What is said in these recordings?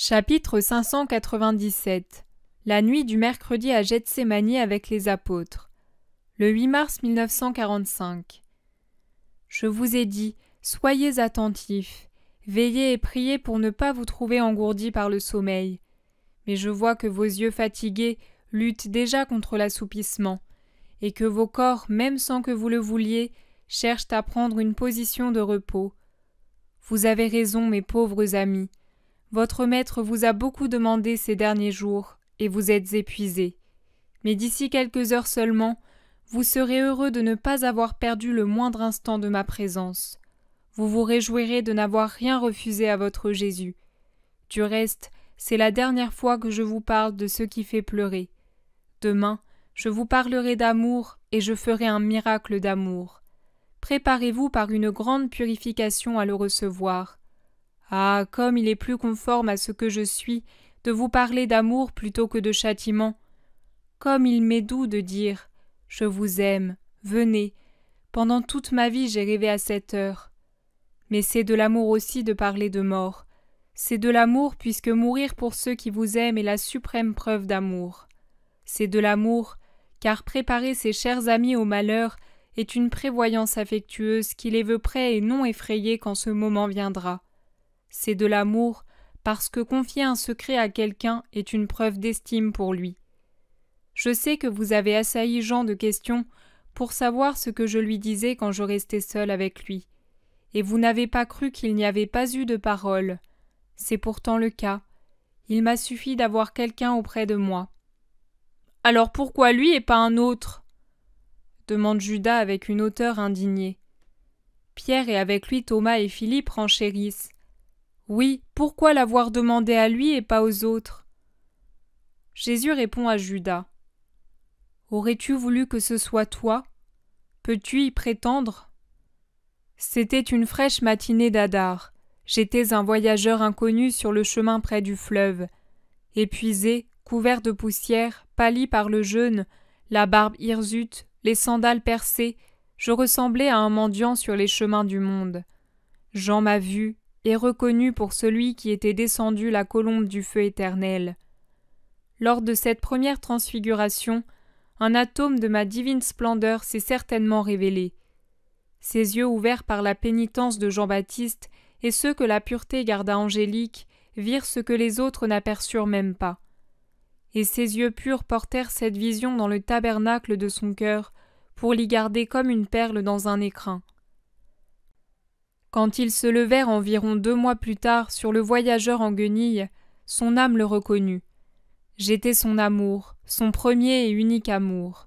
Chapitre 597. La nuit du mercredi à Gethsémani avec les apôtres. Le 8 mars 1945. Je vous ai dit, soyez attentifs, veillez et priez pour ne pas vous trouver engourdis par le sommeil. Mais je vois que vos yeux fatigués luttent déjà contre l'assoupissement, et que vos corps, même sans que vous le vouliez, cherchent à prendre une position de repos. Vous avez raison, mes pauvres amis. Votre maître vous a beaucoup demandé ces derniers jours, et vous êtes épuisés. Mais d'ici quelques heures seulement, vous serez heureux de ne pas avoir perdu le moindre instant de ma présence. Vous vous réjouirez de n'avoir rien refusé à votre Jésus. Du reste, c'est la dernière fois que je vous parle de ce qui fait pleurer. Demain, je vous parlerai d'amour, et je ferai un miracle d'amour. Préparez-vous par une grande purification à le recevoir. Ah, comme il est plus conforme à ce que je suis de vous parler d'amour plutôt que de châtiment. Comme il m'est doux de dire « Je vous aime, venez ». Pendant toute ma vie, j'ai rêvé à cette heure. Mais c'est de l'amour aussi de parler de mort. C'est de l'amour puisque mourir pour ceux qui vous aiment est la suprême preuve d'amour. C'est de l'amour car préparer ses chers amis au malheur est une prévoyance affectueuse qui les veut prêts et non effrayés quand ce moment viendra. C'est de l'amour parce que confier un secret à quelqu'un est une preuve d'estime pour lui. Je sais que vous avez assailli Jean de questions pour savoir ce que je lui disais quand je restais seul avec lui, et vous n'avez pas cru qu'il n'y avait pas eu de parole. C'est pourtant le cas. Il m'a suffi d'avoir quelqu'un auprès de moi. « Alors pourquoi lui et pas un autre ?» demande Judas avec une hauteur indignée. Pierre et avec lui Thomas et Philippe renchérissent. Oui, pourquoi l'avoir demandé à lui et pas aux autres ? Jésus répond à Judas. Aurais-tu voulu que ce soit toi ? Peux-tu y prétendre ? C'était une fraîche matinée d'Adar. J'étais un voyageur inconnu sur le chemin près du fleuve. Épuisé, couvert de poussière, pâli par le jeûne, la barbe hirsute, les sandales percées, je ressemblais à un mendiant sur les chemins du monde. Jean m'a vu et reconnu pour celui qui était descendu la colombe du feu éternel. Lors de cette première transfiguration, un atome de ma divine splendeur s'est certainement révélé. Ses yeux ouverts par la pénitence de Jean-Baptiste et ceux que la pureté garda angéliques virent ce que les autres n'aperçurent même pas. Et ses yeux purs portèrent cette vision dans le tabernacle de son cœur pour l'y garder comme une perle dans un écrin. Quand ils se levèrent environ 2 mois plus tard sur le voyageur en guenilles, son âme le reconnut. J'étais son amour, son premier et unique amour.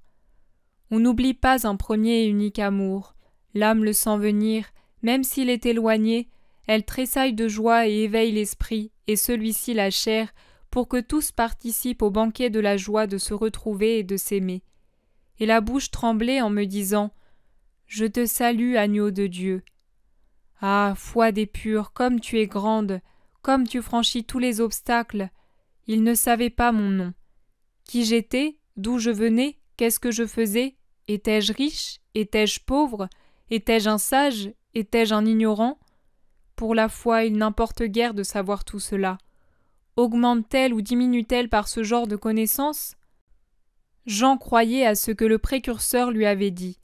On n'oublie pas un premier et unique amour. L'âme le sent venir, même s'il est éloigné, elle tressaille de joie et éveille l'esprit, et celui-ci la chair, pour que tous participent au banquet de la joie de se retrouver et de s'aimer. Et la bouche tremblait en me disant « Je te salue, agneau de Dieu ». Ah, foi des purs, comme tu es grande, comme tu franchis tous les obstacles. Ils ne savaient pas mon nom. Qui j'étais, d'où je venais, qu'est-ce que je faisais, étais-je riche, étais-je pauvre, étais-je un sage, étais-je un ignorant ? Pour la foi, il n'importe guère de savoir tout cela. Augmente-t-elle ou diminue-t-elle par ce genre de connaissances ? Jean croyait à ce que le précurseur lui avait dit.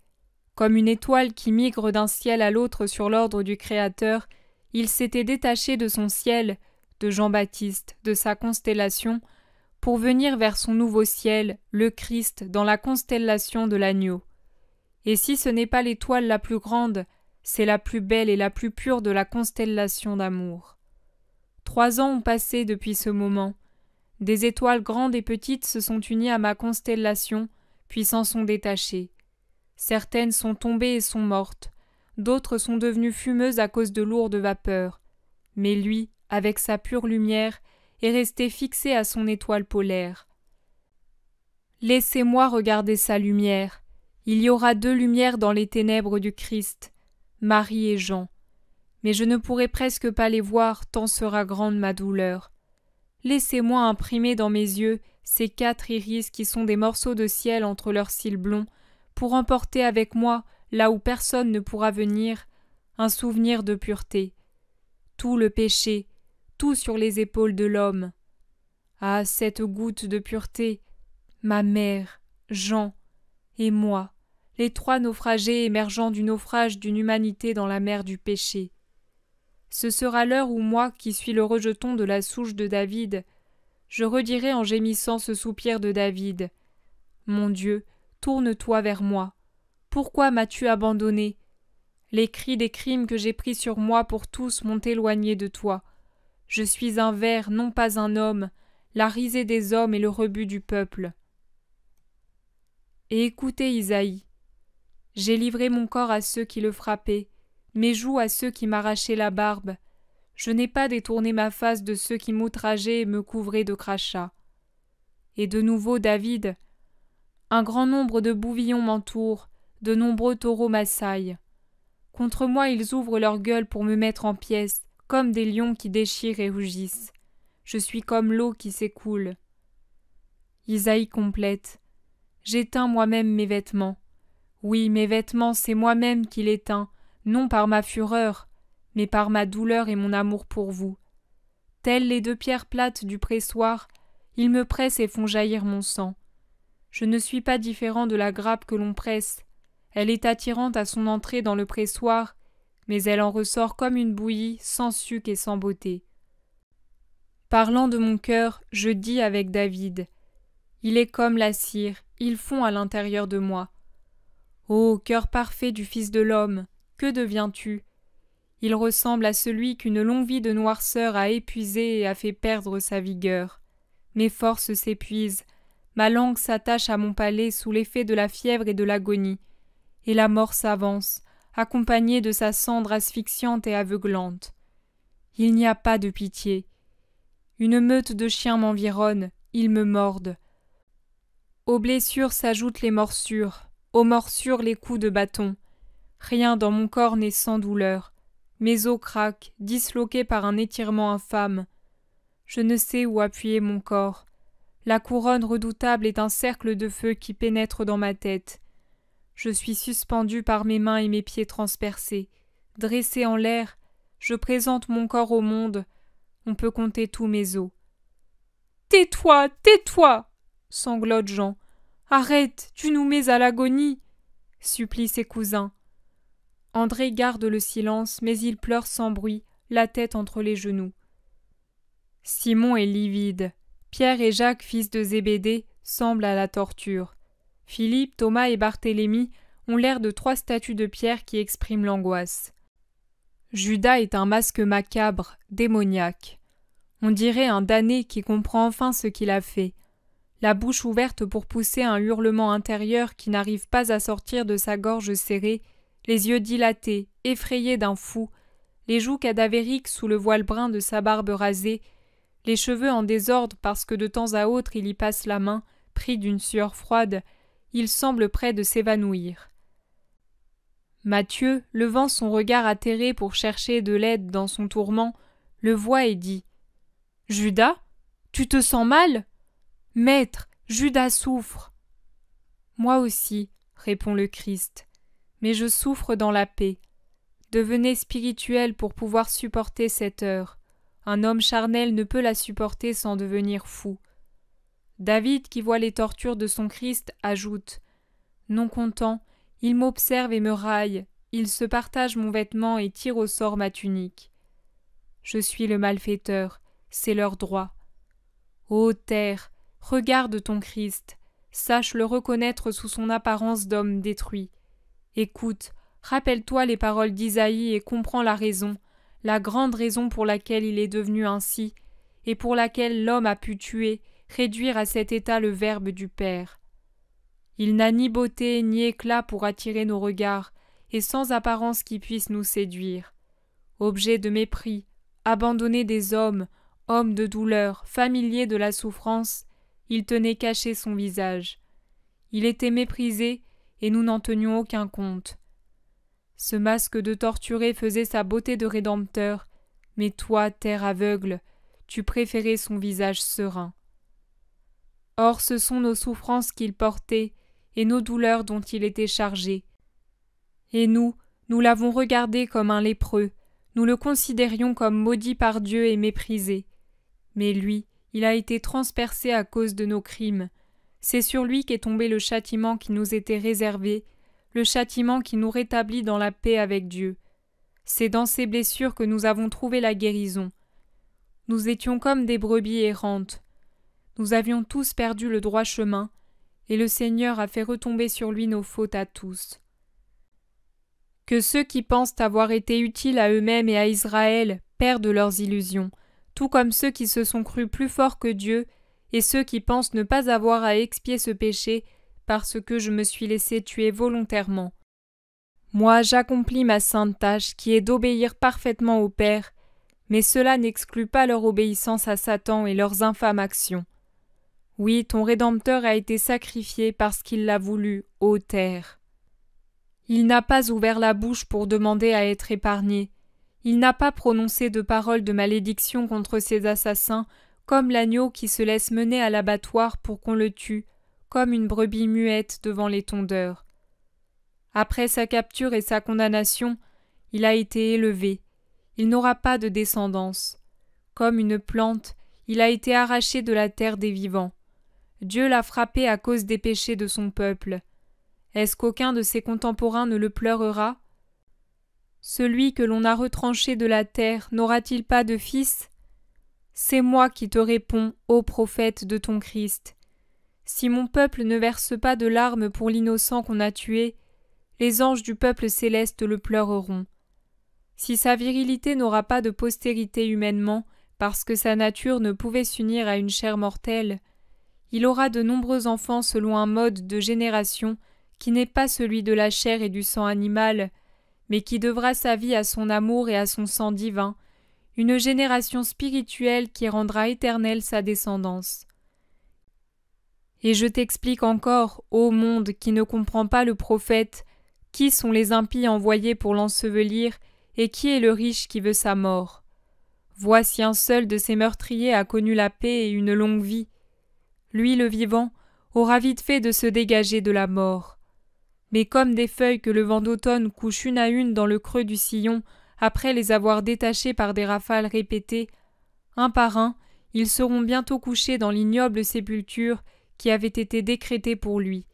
Comme une étoile qui migre d'un ciel à l'autre sur l'ordre du Créateur, il s'était détaché de son ciel, de Jean-Baptiste, de sa constellation, pour venir vers son nouveau ciel, le Christ, dans la constellation de l'agneau. Et si ce n'est pas l'étoile la plus grande, c'est la plus belle et la plus pure de la constellation d'amour. 3 ans ont passé depuis ce moment. Des étoiles grandes et petites se sont unies à ma constellation, puis s'en sont détachées. Certaines sont tombées et sont mortes, d'autres sont devenues fumeuses à cause de lourdes vapeurs. Mais lui, avec sa pure lumière, est resté fixé à son étoile polaire. Laissez-moi regarder sa lumière. Il y aura 2 lumières dans les ténèbres du Christ, Marie et Jean. Mais je ne pourrai presque pas les voir tant sera grande ma douleur. Laissez-moi imprimer dans mes yeux ces 4 iris qui sont des morceaux de ciel entre leurs cils blonds, pour emporter avec moi, là où personne ne pourra venir, un souvenir de pureté. Tout le péché, tout sur les épaules de l'homme. Ah, cette goutte de pureté, ma mère, Jean, et moi, les trois naufragés émergeant du naufrage d'une humanité dans la mer du péché. Ce sera l'heure où moi, qui suis le rejeton de la souche de David, je redirai en gémissant ce soupir de David. Mon Dieu, tourne-toi vers moi. Pourquoi m'as-tu abandonné? Les cris des crimes que j'ai pris sur moi pour tous m'ont éloigné de toi. Je suis un ver, non pas un homme, la risée des hommes et le rebut du peuple. Et écoutez Isaïe. J'ai livré mon corps à ceux qui le frappaient, mes joues à ceux qui m'arrachaient la barbe. Je n'ai pas détourné ma face de ceux qui m'outrageaient et me couvraient de crachats. Et de nouveau, David, un grand nombre de bouvillons m'entourent, de nombreux taureaux m'assaillent. Contre moi, ils ouvrent leur gueule pour me mettre en pièces, comme des lions qui déchirent et rugissent. Je suis comme l'eau qui s'écoule. Isaïe complète. J'éteins moi-même mes vêtements. Oui, mes vêtements, c'est moi-même qui l'éteins, non par ma fureur, mais par ma douleur et mon amour pour vous. Telles les deux pierres plates du pressoir, ils me pressent et font jaillir mon sang. Je ne suis pas différent de la grappe que l'on presse. Elle est attirante à son entrée dans le pressoir, mais elle en ressort comme une bouillie, sans suc et sans beauté. Parlant de mon cœur, je dis avec David, « Il est comme la cire, il fond à l'intérieur de moi. » Ô cœur parfait du Fils de l'homme, que deviens-tu? Il ressemble à celui qu'une longue vie de noirceur a épuisé et a fait perdre sa vigueur. Mes forces s'épuisent, ma langue s'attache à mon palais sous l'effet de la fièvre et de l'agonie, et la mort s'avance, accompagnée de sa cendre asphyxiante et aveuglante. Il n'y a pas de pitié. Une meute de chiens m'environne, ils me mordent. Aux blessures s'ajoutent les morsures, aux morsures les coups de bâton. Rien dans mon corps n'est sans douleur. Mes os craquent, disloqués par un étirement infâme. Je ne sais où appuyer mon corps. La couronne redoutable est un cercle de feu qui pénètre dans ma tête. Je suis suspendu par mes mains et mes pieds transpercés. Dressé en l'air, je présente mon corps au monde. On peut compter tous mes os. « Tais-toi, tais-toi » sanglote Jean. « Arrête, tu nous mets à l'agonie » supplient ses cousins. André garde le silence, mais il pleure sans bruit, la tête entre les genoux. Simon est livide. Pierre et Jacques, fils de Zébédée, semblent à la torture. Philippe, Thomas et Barthélemy ont l'air de trois statues de pierre qui expriment l'angoisse. Judas est un masque macabre, démoniaque. On dirait un damné qui comprend enfin ce qu'il a fait. La bouche ouverte pour pousser un hurlement intérieur qui n'arrive pas à sortir de sa gorge serrée, les yeux dilatés, effrayés d'un fou, les joues cadavériques sous le voile brun de sa barbe rasée, les cheveux en désordre parce que de temps à autre il y passe la main, pris d'une sueur froide, il semble près de s'évanouir. Matthieu, levant son regard atterré pour chercher de l'aide dans son tourment, le voit et dit « Judas, tu te sens mal ? Maître, Judas souffre. » « Moi aussi, répond le Christ, mais je souffre dans la paix. Devenez spirituel pour pouvoir supporter cette heure. Un homme charnel ne peut la supporter sans devenir fou. » David, qui voit les tortures de son Christ, ajoute « Non content, il m'observe et me raille, il se partage mon vêtement et tire au sort ma tunique. Je suis le malfaiteur, c'est leur droit. Ô terre, regarde ton Christ, sache le reconnaître sous son apparence d'homme détruit. Écoute, rappelle-toi les paroles d'Isaïe et comprends la raison, la grande raison pour laquelle il est devenu ainsi, et pour laquelle l'homme a pu tuer, réduire à cet état le Verbe du Père. Il n'a ni beauté ni éclat pour attirer nos regards, et sans apparence qui puisse nous séduire. Objet de mépris, abandonné des hommes, homme de douleur, familier de la souffrance, il tenait caché son visage. Il était méprisé, et nous n'en tenions aucun compte. Ce masque de torturé faisait sa beauté de rédempteur, mais toi, terre aveugle, tu préférais son visage serein. Or ce sont nos souffrances qu'il portait, et nos douleurs dont il était chargé. Et nous l'avons regardé comme un lépreux, nous le considérions comme maudit par Dieu et méprisé. Mais lui, il a été transpercé à cause de nos crimes. C'est sur lui qu'est tombé le châtiment qui nous était réservé, le châtiment qui nous rétablit dans la paix avec Dieu. C'est dans ses blessures que nous avons trouvé la guérison. Nous étions comme des brebis errantes. Nous avions tous perdu le droit chemin, et le Seigneur a fait retomber sur lui nos fautes à tous. Que ceux qui pensent avoir été utiles à eux-mêmes et à Israël perdent leurs illusions, tout comme ceux qui se sont crus plus forts que Dieu, et ceux qui pensent ne pas avoir à expier ce péché parce que je me suis laissé tuer volontairement. Moi, j'accomplis ma sainte tâche qui est d'obéir parfaitement au Père, mais cela n'exclut pas leur obéissance à Satan et leurs infâmes actions. Oui, ton Rédempteur a été sacrifié parce qu'il l'a voulu, ô terre. Il n'a pas ouvert la bouche pour demander à être épargné. Il n'a pas prononcé de paroles de malédiction contre ses assassins, comme l'agneau qui se laisse mener à l'abattoir pour qu'on le tue, comme une brebis muette devant les tondeurs. Après sa capture et sa condamnation, il a été élevé. Il n'aura pas de descendance. Comme une plante, il a été arraché de la terre des vivants. Dieu l'a frappé à cause des péchés de son peuple. Est-ce qu'aucun de ses contemporains ne le pleurera? Celui que l'on a retranché de la terre n'aura-t-il pas de fils? C'est moi qui te réponds, ô prophète de ton Christ. Si mon peuple ne verse pas de larmes pour l'innocent qu'on a tué, les anges du peuple céleste le pleureront. Si sa virilité n'aura pas de postérité humainement, parce que sa nature ne pouvait s'unir à une chair mortelle, il aura de nombreux enfants selon un mode de génération qui n'est pas celui de la chair et du sang animal, mais qui devra sa vie à son amour et à son sang divin, une génération spirituelle qui rendra éternelle sa descendance. Et je t'explique encore, ô monde qui ne comprend pas le prophète, qui sont les impies envoyés pour l'ensevelir, et qui est le riche qui veut sa mort. Voici un seul de ces meurtriers a connu la paix et une longue vie. Lui, le vivant, aura vite fait de se dégager de la mort. Mais comme des feuilles que le vent d'automne couche une à une dans le creux du sillon, après les avoir détachées par des rafales répétées, un par un, ils seront bientôt couchés dans l'ignoble sépulture qui avait été décrétée pour lui.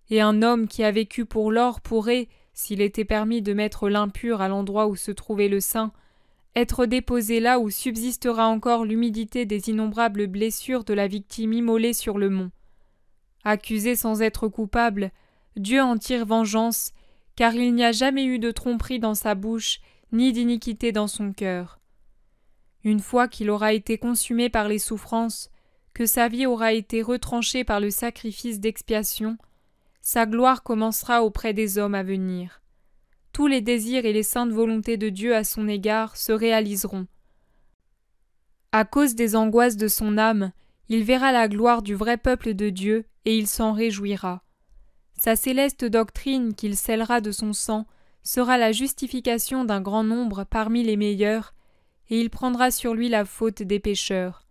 Et un homme qui a vécu pour l'or pourrait, s'il était permis de mettre l'impur à l'endroit où se trouvait le saint, être déposé là où subsistera encore l'humidité des innombrables blessures de la victime immolée sur le mont. Accusé sans être coupable, Dieu en tire vengeance, car il n'y a jamais eu de tromperie dans sa bouche, ni d'iniquité dans son cœur. Une fois qu'il aura été consumé par les souffrances, que sa vie aura été retranchée par le sacrifice d'expiation, sa gloire commencera auprès des hommes à venir. Tous les désirs et les saintes volontés de Dieu à son égard se réaliseront. À cause des angoisses de son âme, il verra la gloire du vrai peuple de Dieu et il s'en réjouira. Sa céleste doctrine qu'il scellera de son sang sera la justification d'un grand nombre parmi les meilleurs, et il prendra sur lui la faute des pécheurs.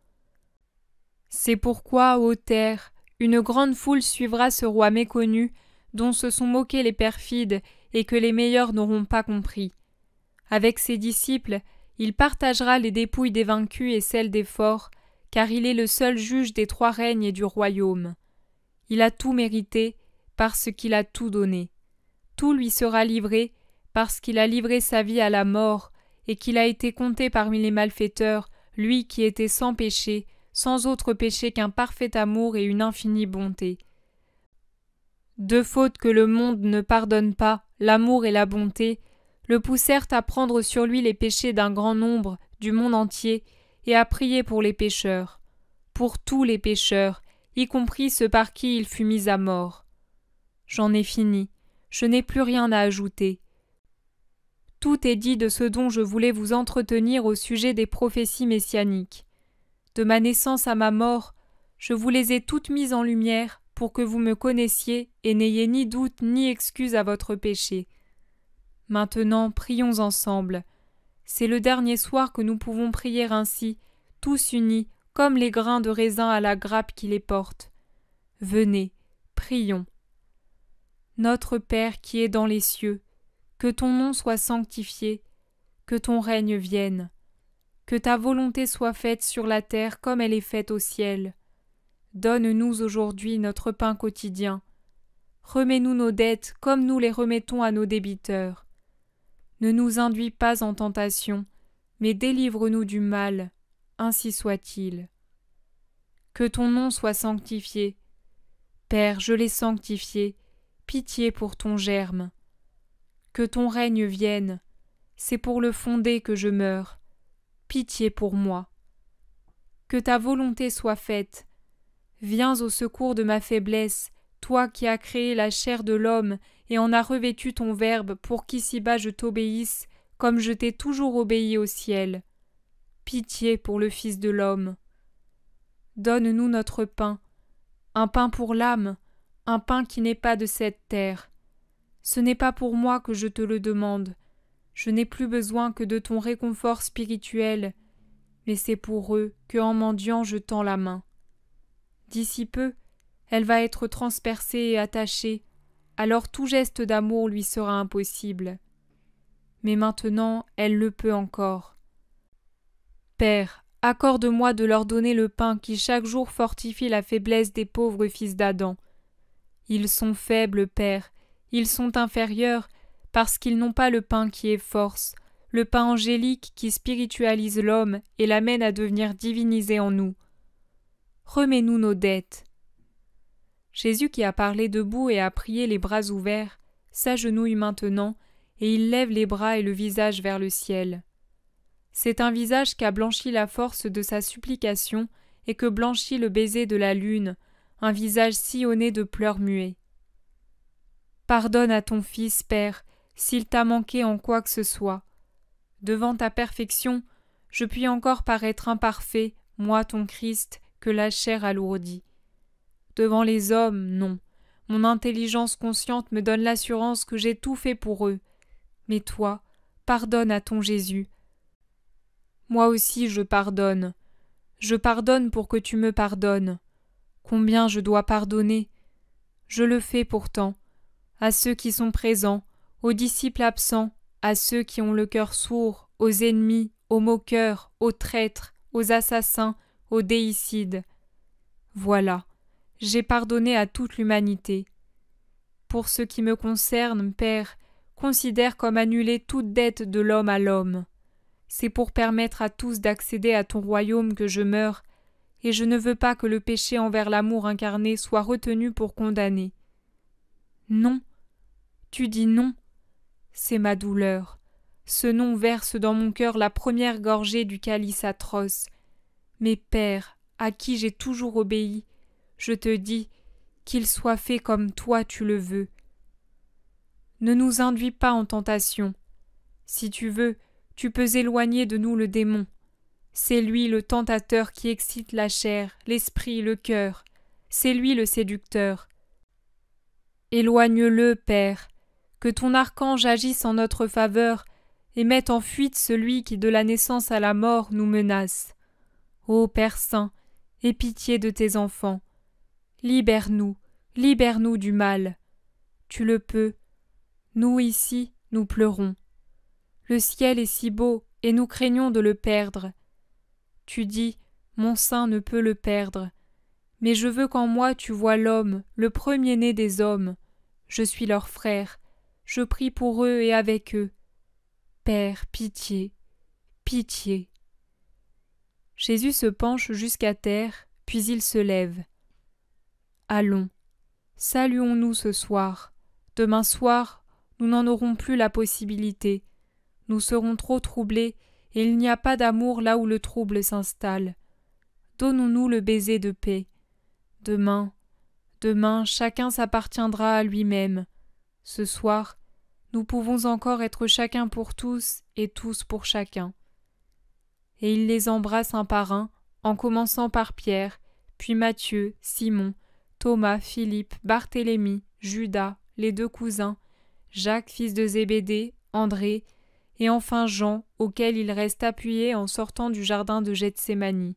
C'est pourquoi, ô terre, une grande foule suivra ce roi méconnu, dont se sont moqués les perfides et que les meilleurs n'auront pas compris. Avec ses disciples, il partagera les dépouilles des vaincus et celles des forts, car il est le seul juge des trois règnes et du royaume. Il a tout mérité, parce qu'il a tout donné. Tout lui sera livré, parce qu'il a livré sa vie à la mort, et qu'il a été compté parmi les malfaiteurs, lui qui était sans péché, sans autre péché qu'un parfait amour et une infinie bonté. Deux fautes que le monde ne pardonne pas, l'amour et la bonté, le poussèrent à prendre sur lui les péchés d'un grand nombre, du monde entier, et à prier pour les pécheurs, pour tous les pécheurs, y compris ceux par qui il fut mis à mort. J'en ai fini, je n'ai plus rien à ajouter. Tout est dit de ce dont je voulais vous entretenir au sujet des prophéties messianiques. De ma naissance à ma mort, je vous les ai toutes mises en lumière pour que vous me connaissiez et n'ayez ni doute ni excuse à votre péché. Maintenant, prions ensemble. C'est le dernier soir que nous pouvons prier ainsi, tous unis, comme les grains de raisin à la grappe qui les porte. Venez, prions. Notre Père qui es dans les cieux, que ton nom soit sanctifié, que ton règne vienne. Que ta volonté soit faite sur la terre comme elle est faite au ciel. Donne-nous aujourd'hui notre pain quotidien. Remets-nous nos dettes comme nous les remettons à nos débiteurs. Ne nous induis pas en tentation, mais délivre-nous du mal, ainsi soit-il. Que ton nom soit sanctifié. Père, je l'ai sanctifié, pitié pour ton germe. Que ton règne vienne, c'est pour le fonder que je meurs, pitié pour moi. Que ta volonté soit faite. Viens au secours de ma faiblesse, toi qui as créé la chair de l'homme et en as revêtu ton Verbe pour qu'ici-bas je t'obéisse, comme je t'ai toujours obéi au ciel. Pitié pour le Fils de l'homme. Donne-nous notre pain, un pain pour l'âme, un pain qui n'est pas de cette terre. Ce n'est pas pour moi que je te le demande, je n'ai plus besoin que de ton réconfort spirituel, mais c'est pour eux que en mendiant je tends la main. D'ici peu, elle va être transpercée et attachée, alors tout geste d'amour lui sera impossible. Mais maintenant, elle le peut encore. Père, accorde-moi de leur donner le pain qui chaque jour fortifie la faiblesse des pauvres fils d'Adam. Ils sont faibles, Père, ils sont inférieurs, parce qu'ils n'ont pas le pain qui est force, le pain angélique qui spiritualise l'homme et l'amène à devenir divinisé en nous. Remets-nous nos dettes. Jésus qui a parlé debout et a prié les bras ouverts, s'agenouille maintenant, et il lève les bras et le visage vers le ciel. C'est un visage qu'a blanchi la force de sa supplication et que blanchit le baiser de la lune, un visage sillonné de pleurs muets. Pardonne à ton Fils, Père, s'il t'a manqué en quoi que ce soit. Devant ta perfection, je puis encore paraître imparfait, moi ton Christ, que la chair alourdit. Devant les hommes, non. Mon intelligence consciente me donne l'assurance que j'ai tout fait pour eux. Mais toi, pardonne à ton Jésus. Moi aussi je pardonne. Je pardonne pour que tu me pardonnes. Combien je dois pardonner? Je le fais pourtant. À ceux qui sont présents, aux disciples absents, à ceux qui ont le cœur sourd, aux ennemis, aux moqueurs, aux traîtres, aux assassins, aux déicides. Voilà, j'ai pardonné à toute l'humanité. Pour ce qui me concerne, Père, considère comme annulée toute dette de l'homme à l'homme. C'est pour permettre à tous d'accéder à ton royaume que je meurs, et je ne veux pas que le péché envers l'amour incarné soit retenu pour condamner. Non, tu dis non, c'est ma douleur. Ce nom verse dans mon cœur la première gorgée du calice atroce. Mais Père, à qui j'ai toujours obéi, je te dis qu'il soit fait comme toi tu le veux. Ne nous induis pas en tentation. Si tu veux, tu peux éloigner de nous le démon. C'est lui le tentateur qui excite la chair, l'esprit, le cœur. C'est lui le séducteur. Éloigne-le, Père, que ton archange agisse en notre faveur et mette en fuite celui qui de la naissance à la mort nous menace. Ô Père saint, aie pitié de tes enfants. Libère-nous, libère-nous du mal. Tu le peux. Nous ici, nous pleurons. Le ciel est si beau, et nous craignons de le perdre. Tu dis, mon sein ne peut le perdre. Mais je veux qu'en moi tu vois l'homme, le premier-né des hommes. Je suis leur frère. Je prie pour eux et avec eux. Père, pitié, pitié. Jésus se penche jusqu'à terre, puis il se lève. Allons, saluons-nous ce soir. Demain soir, nous n'en aurons plus la possibilité. Nous serons trop troublés, et il n'y a pas d'amour là où le trouble s'installe. Donnons-nous le baiser de paix. Demain, chacun s'appartiendra à lui-même. Ce soir, nous pouvons encore être chacun pour tous et tous pour chacun. Et il les embrasse un par un, en commençant par Pierre, puis Matthieu, Simon, Thomas, Philippe, Barthélemy, Judas, les deux cousins, Jacques, fils de Zébédée, André, et enfin Jean, auquel il reste appuyé en sortant du jardin de Gethsémani.